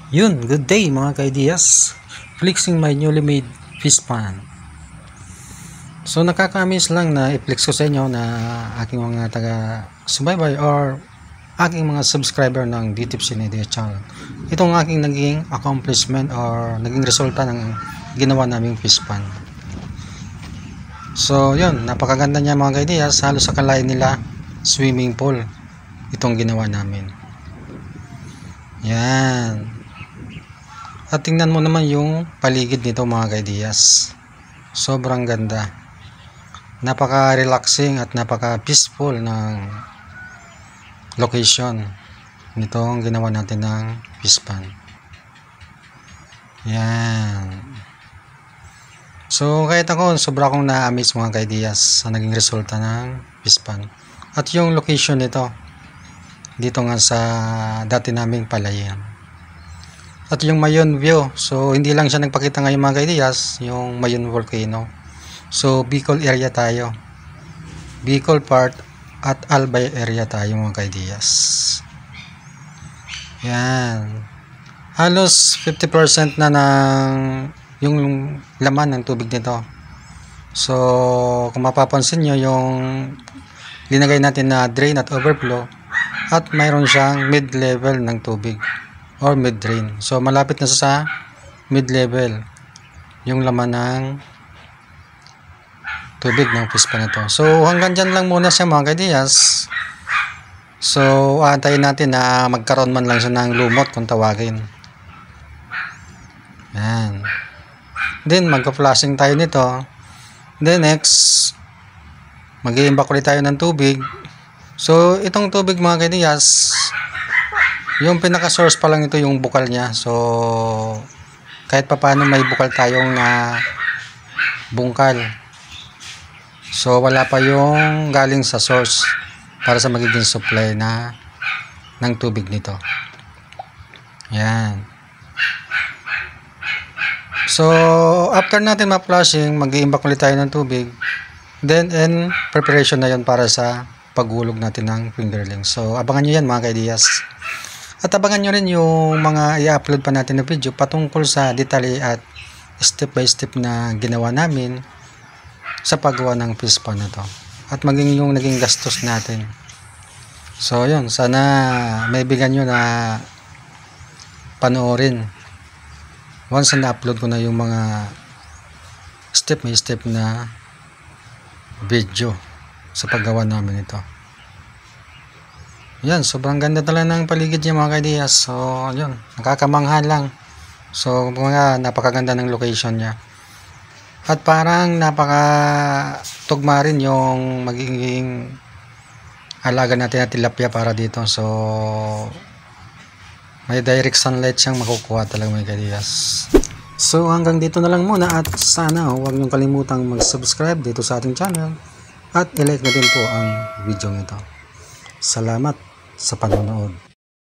Yun, good day mga ka-ideas. Flexing my newly made fish pan. So nakakamiss lang na i-flex ko sa inyo na aking mga taga-subaybay or aking mga subscriber ng DTipsy Idea Channel. Itong aking naging accomplishment or naging resulta ng ginawa naming fish pan. So yun, napakaganda niya mga ka-ideas. Halos akalain nila swimming pool itong ginawa namin. Yan. At tingnan mo naman yung paligid nito mga ka-ideas. Sobrang ganda. Napaka-relaxing at napaka-peaceful ng location nitong ginawa natin ng fish pan. Yan. So kahit ako, sobra akong na-amaze mga ka-ideas sa naging resulta ng fish pan. At yung location nito, dito nga sa dati naming palayan. At yung Mayon view, so hindi lang siya nagpakita ngayon mga ka-ideas, yung Mayon volcano. So Bicol area tayo, Bicol part at Albay area tayo mga ka-ideas. Yan, halos 50% na ng yung laman ng tubig nito. So kung mapapansin nyo, yung linagay natin na drain at overflow, at mayroon siyang mid-level ng tubig or mid-drain. So malapit na sa mid-level yung laman ng tubig ng fish pan na to. So hanggang dyan lang muna siya mga ka-ideas. So aantayin natin na magkaroon man lang siya ng lumot kung tawagin. Yan. Then magka-flashing tayo nito. Then next, mag-i-imbak ulit tayo ng tubig. So itong tubig mga ka-ideas, yung pinaka source pa lang ito yung bukal niya. So kahit pa paano may bukal tayong bungkal. So wala pa yung galing sa source para sa magiging supply ng tubig nito. Yan. So after natin ma-flushing, mag-iimbak ulit tayo ng tubig. Then preparation na yon para sa paghulog natin ng fingerling. So abangan nyo yan mga ka-ideas. At abangan nyo rin yung mga i-upload pa natin na video patungkol sa detalye at step by step na ginawa namin sa paggawa ng fish pan na to. At maging yung naging gastos natin. So yun, sana may bigyan nyo na panoorin once na upload ko na yung mga step by step na video sa paggawa namin ito. Yan, sobrang ganda talaga ng paligid niya mga ka-ideas. So yun, nakakamangha lang. So mga napakaganda ng location niya. At parang napakatugma rin yung magiging alaga natin na tilapia para dito. So may direct sunlight siyang makukuha talaga mga ka-ideas. So hanggang dito na lang muna, at sana huwag niyong kalimutang mag-subscribe dito sa ating channel at i-like na din po ang video nito. Salamat sa panonood.